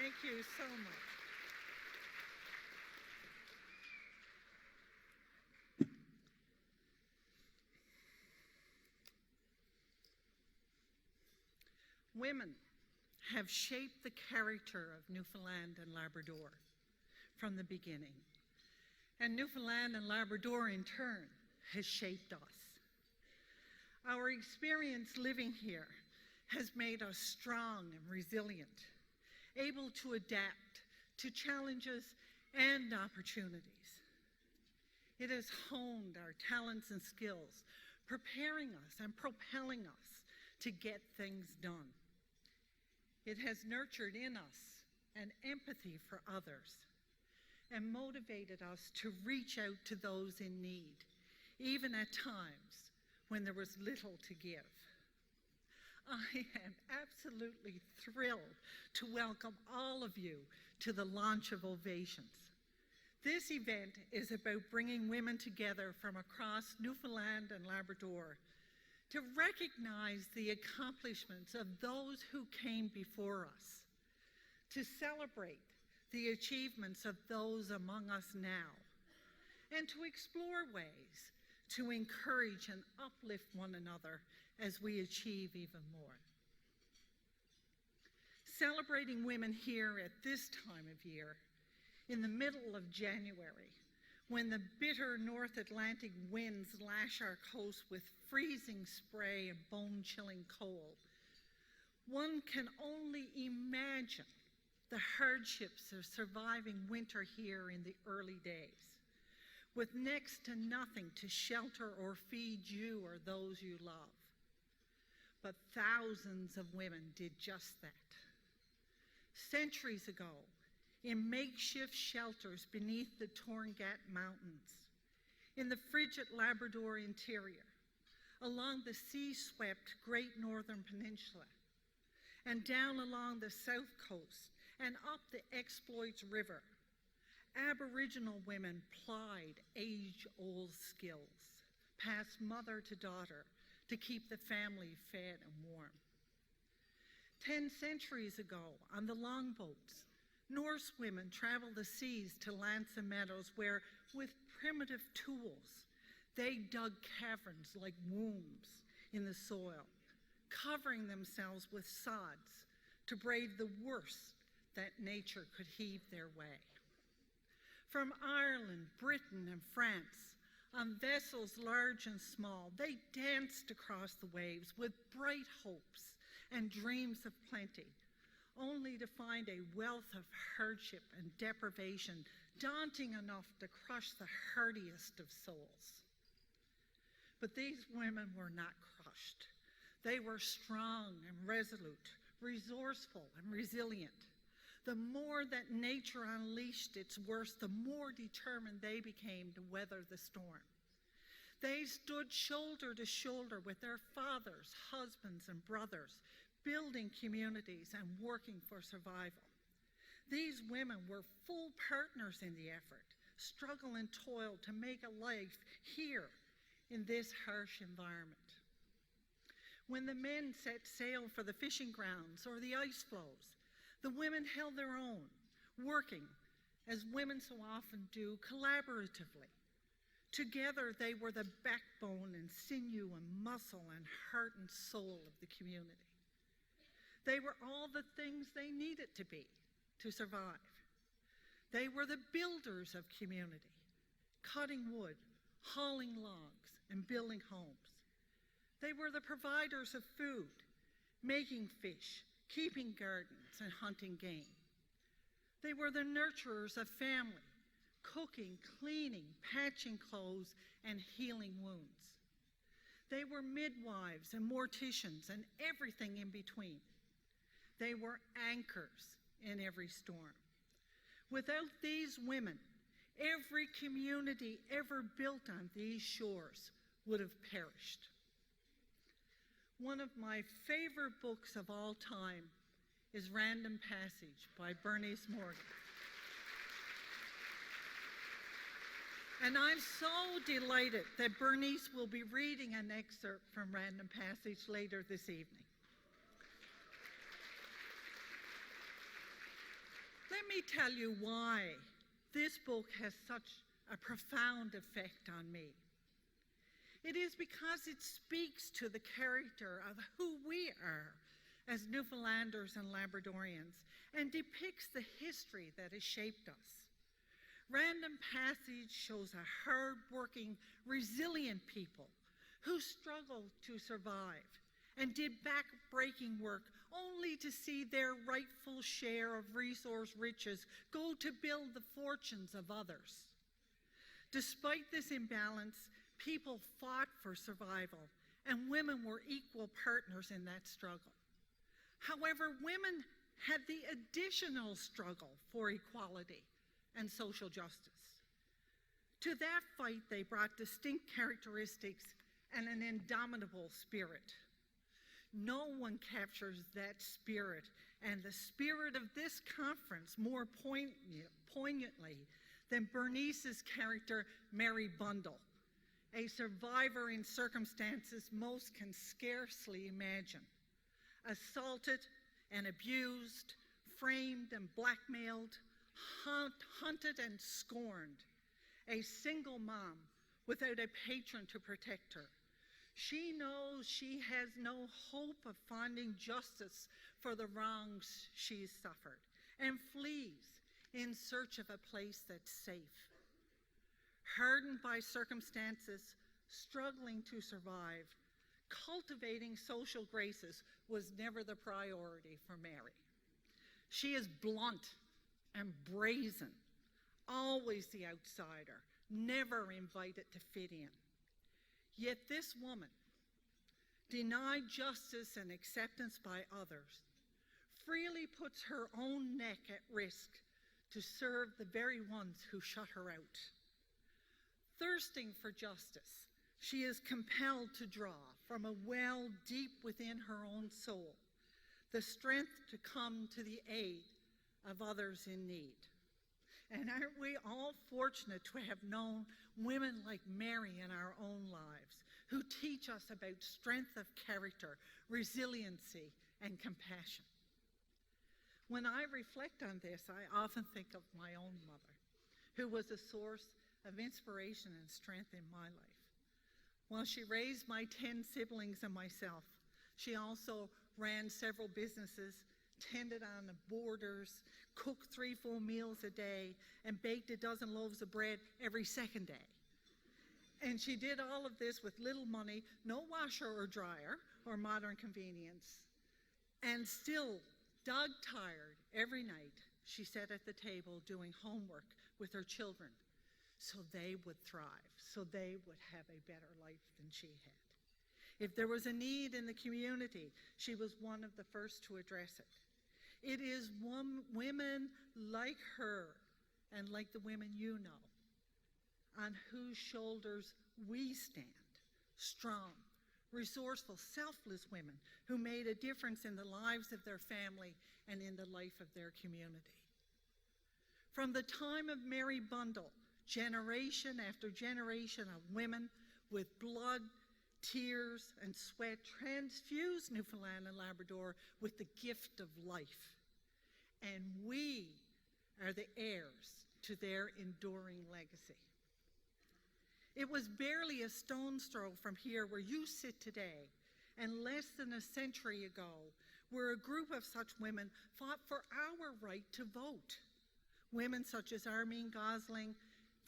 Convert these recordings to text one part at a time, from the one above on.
Thank you so much. Women have shaped the character of Newfoundland and Labrador from the beginning. And Newfoundland and Labrador, in turn, has shaped us. Our experience living here has made us strong and resilient, able to adapt to challenges and opportunities. It has honed our talents and skills, preparing us and propelling us to get things done. It has nurtured in us an empathy for others and motivated us to reach out to those in need, even at times when there was little to give. I am absolutely thrilled to welcome all of you to the launch of Ovations. This event is about bringing women together from across Newfoundland and Labrador to recognize the accomplishments of those who came before us, to celebrate the achievements of those among us now, and to explore ways to encourage and uplift one another as we achieve even more. Celebrating women here at this time of year, in the middle of January, when the bitter North Atlantic winds lash our coast with freezing spray and bone-chilling cold, one can only imagine the hardships of surviving winter here in the early days, with next to nothing to shelter or feed you or those you love. But thousands of women did just that. Centuries ago, in makeshift shelters beneath the Torngat Mountains, in the frigid Labrador interior, along the sea-swept Great Northern Peninsula, and down along the south coast and up the Exploits River, Aboriginal women plied age-old skills, passed mother to daughter, to keep the family fed and warm. 10 centuries ago, on the longboats, Norse women traveled the seas to lands and meadows where, with primitive tools, they dug caverns like wombs in the soil, covering themselves with sods to brave the worst that nature could heave their way. From Ireland, Britain, and France, on vessels large and small, they danced across the waves with bright hopes and dreams of plenty, only to find a wealth of hardship and deprivation daunting enough to crush the hardiest of souls. But these women were not crushed. They were strong and resolute, resourceful and resilient. The more that nature unleashed its worst, the more determined they became to weather the storm. They stood shoulder to shoulder with their fathers, husbands, and brothers, building communities and working for survival. These women were full partners in the effort, struggle and toil to make a life here in this harsh environment. When the men set sail for the fishing grounds or the ice floes, the women held their own, working, as women so often do, collaboratively. Together, they were the backbone and sinew and muscle and heart and soul of the community. They were all the things they needed to be to survive. They were the builders of community, cutting wood, hauling logs, and building homes. They were the providers of food, making fish, keeping gardens, and hunting game. They were the nurturers of family, cooking, cleaning, patching clothes, and healing wounds. They were midwives and morticians and everything in between. They were anchors in every storm. Without these women, every community ever built on these shores would have perished. One of my favorite books of all time is Random Passage by Bernice Morgan. And I'm so delighted that Bernice will be reading an excerpt from Random Passage later this evening. Let me tell you why this book has such a profound effect on me. It is because it speaks to the character of who we are as Newfoundlanders and Labradorians and depicts the history that has shaped us. Random Passage shows a hard-working, resilient people who struggled to survive and did back-breaking work only to see their rightful share of resource riches go to build the fortunes of others. Despite this imbalance, people fought for survival, and women were equal partners in that struggle. However, women had the additional struggle for equality and social justice. To that fight, they brought distinct characteristics and an indomitable spirit. No one captures that spirit and the spirit of this conference more poignantly than Bernice's character, Mary Bundle, a survivor in circumstances most can scarcely imagine. Assaulted and abused, framed and blackmailed, hunted and scorned, a single mom without a patron to protect her. She knows she has no hope of finding justice for the wrongs she's suffered and flees in search of a place that's safe. Hardened by circumstances, struggling to survive, cultivating social graces was never the priority for Mary. She is blunt and brazen, always the outsider, never invited to fit in. Yet this woman, denied justice and acceptance by others, freely puts her own neck at risk to serve the very ones who shut her out. Thirsting for justice, she is compelled to draw from a well deep within her own soul the strength to come to the aid of others in need. And aren't we all fortunate to have known women like Mary in our own lives who teach us about strength of character, resiliency, and compassion? When I reflect on this, I often think of my own mother, who was a source of inspiration and strength in my life. While she raised my 10 siblings and myself, she also ran several businesses, tended on the borders, cooked 3 full meals a day, and baked a dozen loaves of bread every second day. And she did all of this with little money, no washer or dryer or modern convenience. And still, dog-tired every night, she sat at the table doing homework with her children so they would thrive, so they would have a better life than she had. If there was a need in the community, she was one of the first to address it. It is women like her and like the women you know, on whose shoulders we stand, strong, resourceful, selfless women who made a difference in the lives of their family and in the life of their community. From the time of Mary Bundle, generation after generation of women with blood, tears, and sweat transfused Newfoundland and Labrador with the gift of life. And we are the heirs to their enduring legacy. It was barely a stone's throw from here where you sit today, and less than a century ago, where a group of such women fought for our right to vote. Women such as Armine Gosling,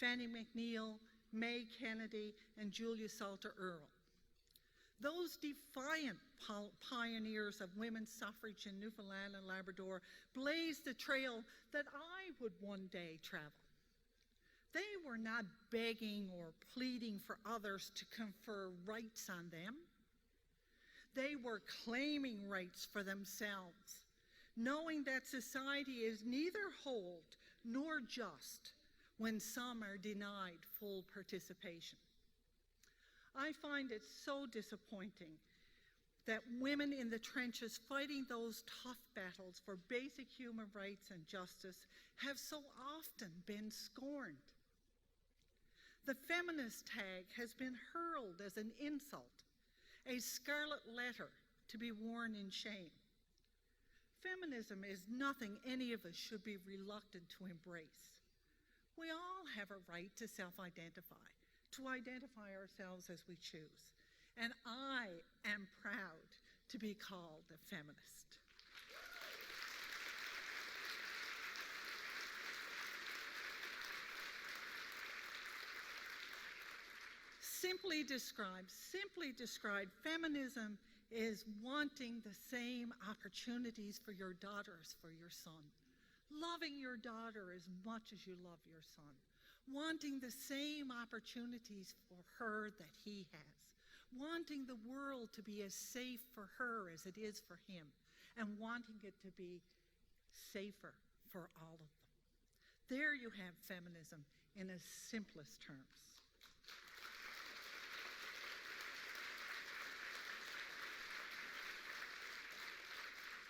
Fannie McNeil, May Kennedy, and Julia Salter Earle. Those defiant pioneers of women's suffrage in Newfoundland and Labrador blazed the trail that I would one day travel. They were not begging or pleading for others to confer rights on them. They were claiming rights for themselves, knowing that society is neither whole nor just when some are denied full participation. I find it so disappointing that women in the trenches fighting those tough battles for basic human rights and justice have so often been scorned. The feminist tag has been hurled as an insult, a scarlet letter to be worn in shame. Feminism is nothing any of us should be reluctant to embrace. We all have a right to self-identify, to identify ourselves as we choose. And I am proud to be called a feminist. Simply described, feminism is wanting the same opportunities for your daughter as for your son. Loving your daughter as much as you love your son. Wanting the same opportunities for her that he has. Wanting the world to be as safe for her as it is for him. And wanting it to be safer for all of them. There you have feminism in its simplest terms.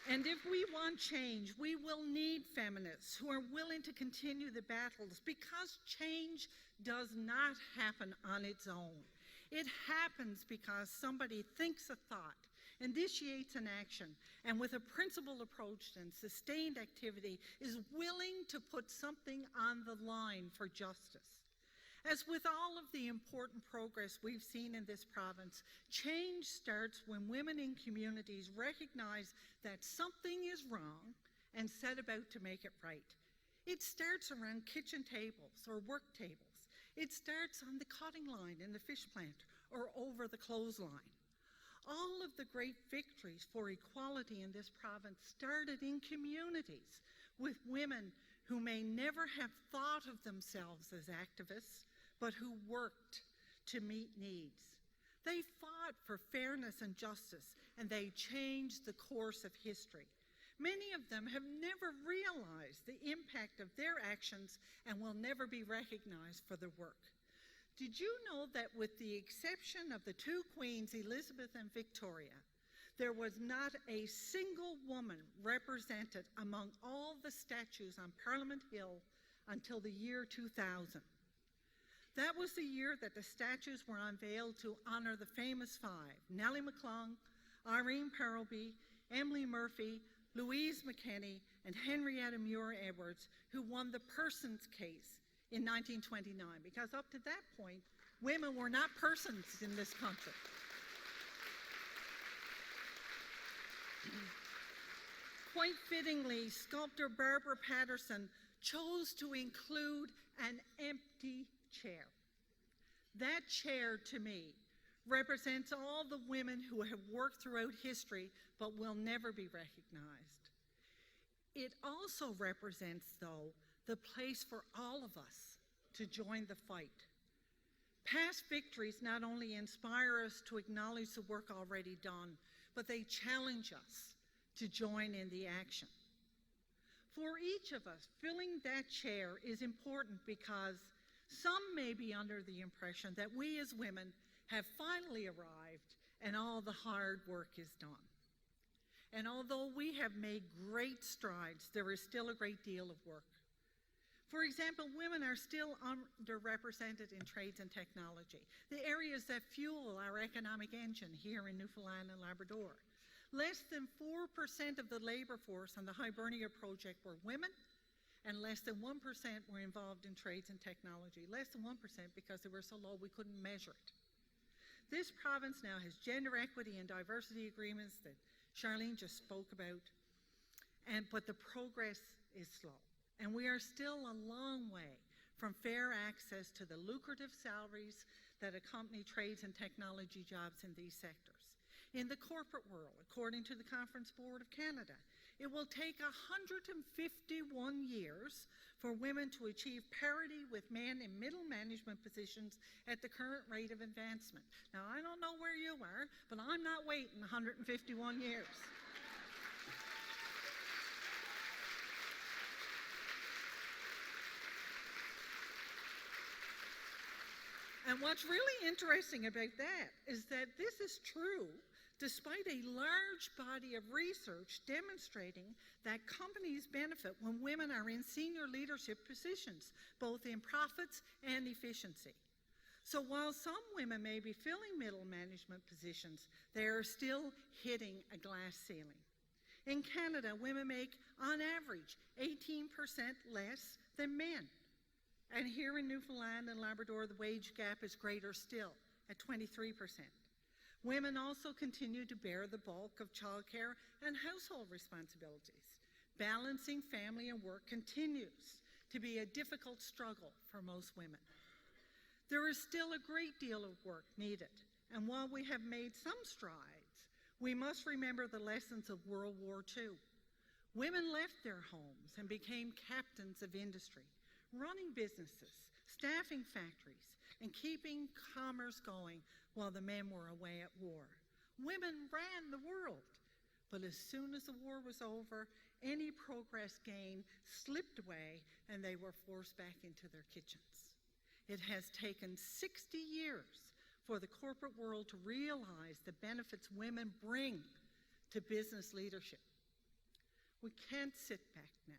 And if we want change, we will need feminists who are willing to continue the battles, because change does not happen on its own. It happens because somebody thinks a thought, initiates an action, and with a principled approach and sustained activity is willing to put something on the line for justice. As with all of the important progress we've seen in this province, change starts when women in communities recognize that something is wrong and set about to make it right. It starts around kitchen tables or work tables. It starts on the cutting line in the fish plant or over the clothesline. All of the great victories for equality in this province started in communities with women who may never have thought of themselves as activists, but who worked to meet needs. They fought for fairness and justice, and they changed the course of history. Many of them have never realized the impact of their actions and will never be recognized for their work. Did you know that with the exception of the two queens, Elizabeth and Victoria, there was not a single woman represented among all the statues on Parliament Hill until the year 2000? That was the year that the statues were unveiled to honor the famous five: Nellie McClung, Irene Parrelby, Emily Murphy, Louise McKenney, and Henrietta Muir-Edwards, who won the persons case in 1929, because up to that point, women were not persons in this country. Quite fittingly, sculptor Barbara Patterson chose to include an empty chair. That chair, to me, represents all the women who have worked throughout history but will never be recognized. It also represents, though, the place for all of us to join the fight. Past victories not only inspire us to acknowledge the work already done, but they challenge us to join in the action. For each of us, filling that chair is important because some may be under the impression that we as women have finally arrived and all the hard work is done. And although we have made great strides, there is still a great deal of work. For example, women are still underrepresented in trades and technology, the areas that fuel our economic engine here in Newfoundland and Labrador. Less than 4% of the labor force on the Hibernia project were women, and less than 1% were involved in trades and technology. Less than 1% because they were so low we couldn't measure it. This province now has gender equity and diversity agreements that Charlene just spoke about, but the progress is slow. And we are still a long way from fair access to the lucrative salaries that accompany trades and technology jobs in these sectors. In the corporate world, according to the Conference Board of Canada, it will take 151 years for women to achieve parity with men in middle management positions at the current rate of advancement. Now, I don't know where you are, but I'm not waiting 151 years. And what's really interesting about that is that this is true despite a large body of research demonstrating that companies benefit when women are in senior leadership positions, both in profits and efficiency. So while some women may be filling middle management positions, they are still hitting a glass ceiling. In Canada, women make, on average, 18% less than men. And here in Newfoundland and Labrador, the wage gap is greater still, at 23%. Women also continue to bear the bulk of childcare and household responsibilities. Balancing family and work continues to be a difficult struggle for most women. There is still a great deal of work needed, and while we have made some strides, we must remember the lessons of World War II. Women left their homes and became captains of industry, running businesses, staffing factories, and keeping commerce going while the men were away at war. Women ran the world, but as soon as the war was over, any progress gained slipped away and they were forced back into their kitchens. It has taken 60 years for the corporate world to realize the benefits women bring to business leadership. We can't sit back now.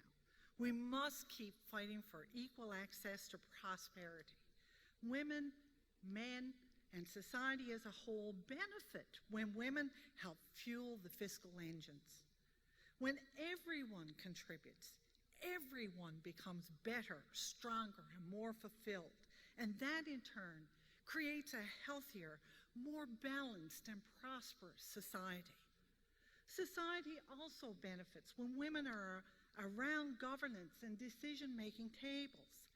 We must keep fighting for equal access to prosperity. Women, men, and society as a whole benefit when women help fuel the fiscal engines. When everyone contributes, everyone becomes better, stronger, and more fulfilled. And that in turn creates a healthier, more balanced, and prosperous society. Society also benefits when women are around governance and decision-making tables.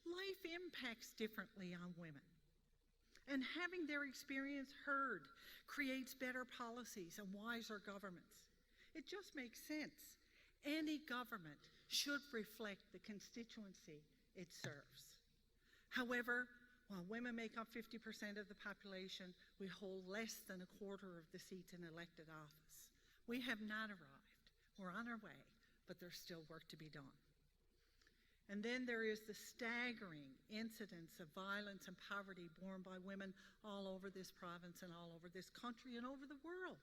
Life impacts differently on women. And having their experience heard creates better policies and wiser governments. It just makes sense. Any government should reflect the constituency it serves. However, while women make up 50% of the population, we hold less than a quarter of the seats in elected office. We have not arrived. We're on our way, but there's still work to be done. And then there is the staggering incidence of violence and poverty borne by women all over this province and all over this country and over the world.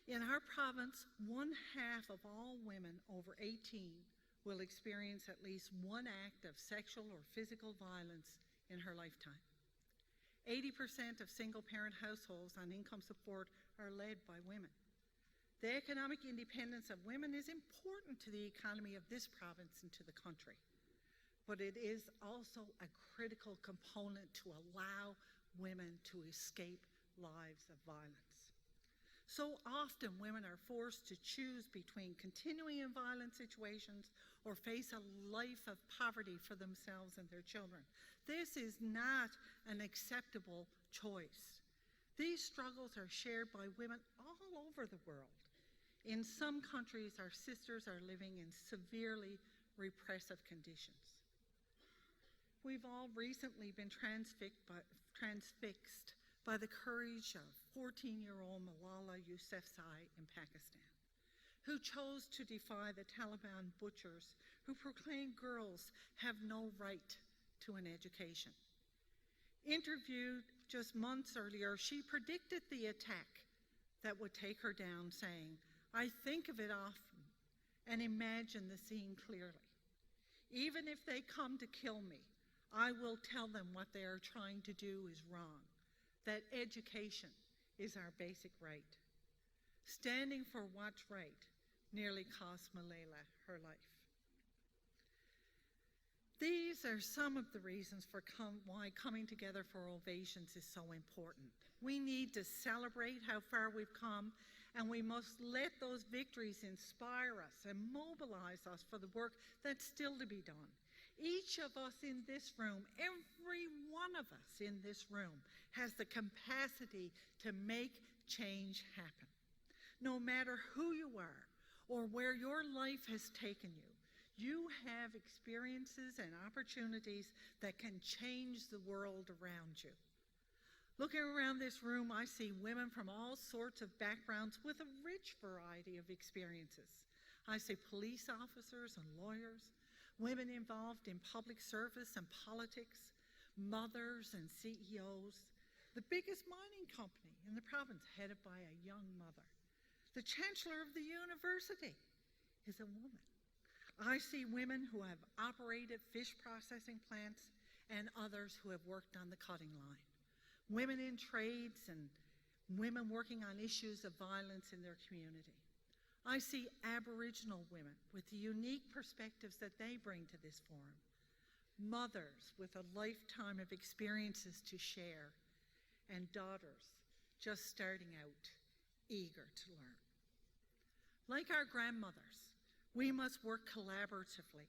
In our province, 1/2 of all women over 18 will experience at least one act of sexual or physical violence in her lifetime. 80% of single-parent households on income support are led by women. The economic independence of women is important to the economy of this province and to the country, but it is also a critical component to allow women to escape lives of violence. So often women are forced to choose between continuing in violent situations or face a life of poverty for themselves and their children. This is not an acceptable choice. These struggles are shared by women all over the world. In some countries, our sisters are living in severely repressive conditions. We've all recently been transfixed by the courage of 14-year-old Malala Yousafzai in Pakistan, who chose to defy the Taliban butchers who proclaim girls have no right to an education. Interviewed just months earlier, she predicted the attack that would take her down, saying, "I think of it often and imagine the scene clearly. Even if they come to kill me, I will tell them what they are trying to do is wrong, that education is our basic right." Standing for what's right nearly cost Malala her life. These are some of the reasons for why coming together for Ovations is so important. We need to celebrate how far we've come, and we must let those victories inspire us and mobilize us for the work that's still to be done. Each of us in this room, every one of us in this room, has the capacity to make change happen. No matter who you are or where your life has taken you, you have experiences and opportunities that can change the world around you. Looking around this room, I see women from all sorts of backgrounds with a rich variety of experiences. I see police officers and lawyers, women involved in public service and politics, mothers and CEOs, the biggest mining company in the province headed by a young mother. The chancellor of the university is a woman. I see women who have operated fish processing plants and others who have worked on the cutting line. Women in trades and women working on issues of violence in their community. I see Aboriginal women with the unique perspectives that they bring to this forum, mothers with a lifetime of experiences to share, and daughters just starting out, eager to learn. Like our grandmothers, we must work collaboratively,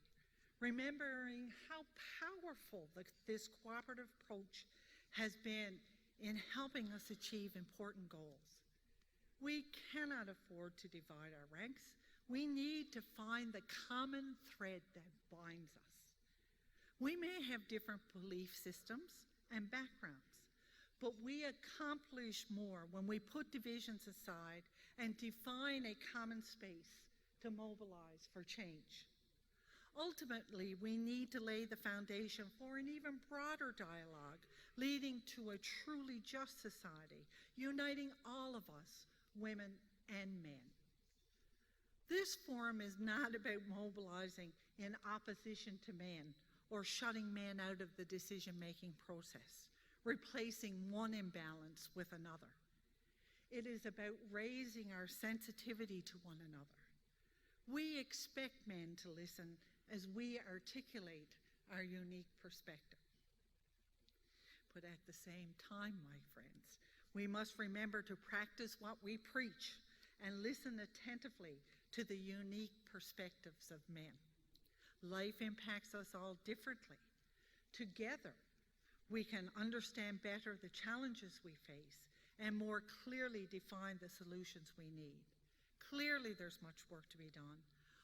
remembering how powerful this cooperative approach has been in helping us achieve important goals. We cannot afford to divide our ranks. We need to find the common thread that binds us. We may have different belief systems and backgrounds, but we accomplish more when we put divisions aside and define a common space to mobilize for change. Ultimately, we need to lay the foundation for an even broader dialogue, leading to a truly just society, uniting all of us, women and men. This forum is not about mobilizing in opposition to men or shutting men out of the decision-making process, replacing one imbalance with another. It is about raising our sensitivity to one another. We expect men to listen as we articulate our unique perspective. But at the same time, my friends, we must remember to practice what we preach and listen attentively to the unique perspectives of men. Life impacts us all differently. Together, we can understand better the challenges we face and more clearly define the solutions we need. Clearly, there's much work to be done.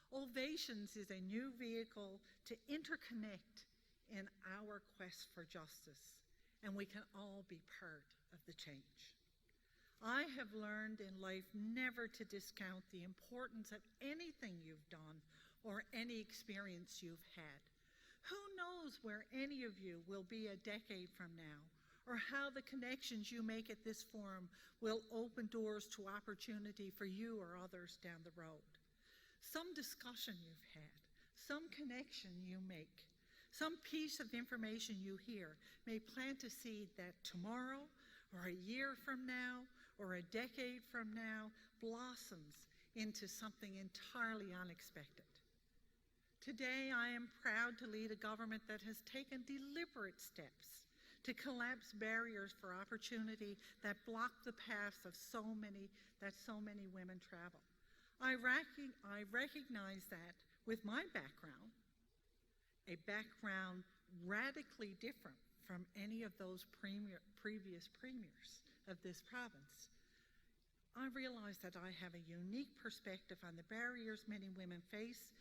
Ovations is a new vehicle to interconnect in our quest for justice, and we can all be part of the change. I have learned in life never to discount the importance of anything you've done or any experience you've had. Who knows where any of you will be a decade from now, or how the connections you make at this forum will open doors to opportunity for you or others down the road. Some discussion you've had, some connection you make, some piece of information you hear may plant a seed that tomorrow, or a year from now, or a decade from now, blossoms into something entirely unexpected. Today, I am proud to lead a government that has taken deliberate steps to collapse barriers for opportunity that block the paths of so many women travel. I recognize that with my background, a background radically different from any of those previous premiers of this province, I realize that I have a unique perspective on the barriers many women face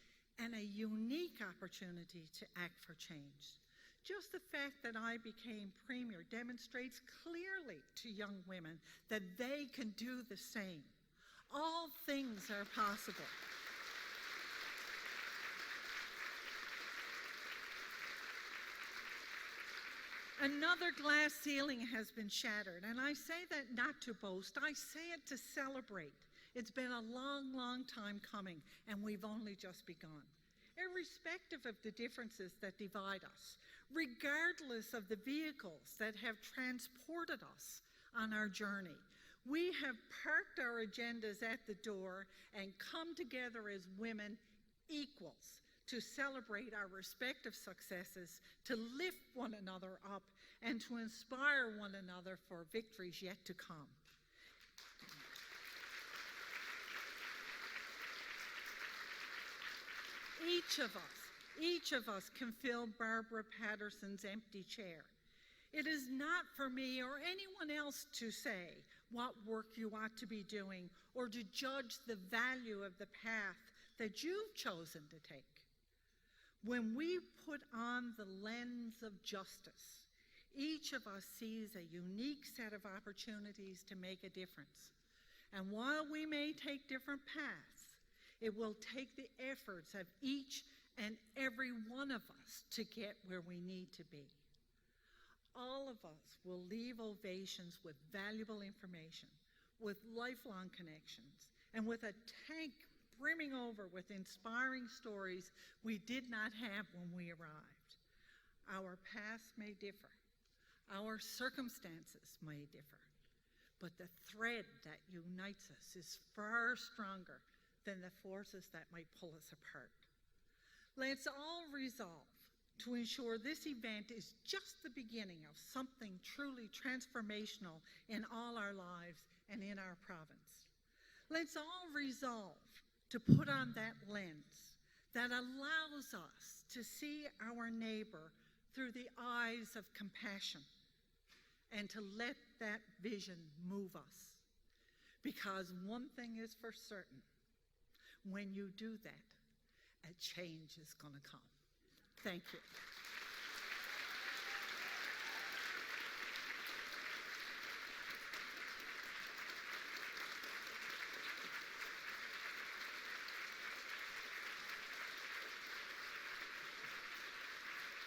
and a unique opportunity to act for change. Just the fact that I became premier demonstrates clearly to young women that they can do the same. All things are possible. Another glass ceiling has been shattered, and I say that not to boast, I say it to celebrate. It's been a long, long time coming, and we've only just begun. Irrespective of the differences that divide us, regardless of the vehicles that have transported us on our journey, we have parked our agendas at the door and come together as women equals to celebrate our respective successes, to lift one another up, and to inspire one another for victories yet to come. Each of us can fill Barbara Patterson's empty chair. It is not for me or anyone else to say what work you ought to be doing or to judge the value of the path that you've chosen to take. When we put on the lens of justice, each of us sees a unique set of opportunities to make a difference. And while we may take different paths, it will take the efforts of each and every one of us to get where we need to be. All of us will leave Ovations with valuable information, with lifelong connections, and with a tank brimming over with inspiring stories we did not have when we arrived. Our paths may differ, our circumstances may differ, but the thread that unites us is far stronger than the forces that might pull us apart. Let's all resolve to ensure this event is just the beginning of something truly transformational in all our lives and in our province. Let's all resolve to put on that lens that allows us to see our neighbor through the eyes of compassion and to let that vision move us. Because one thing is for certain, when you do that, a change is going to come. Thank you.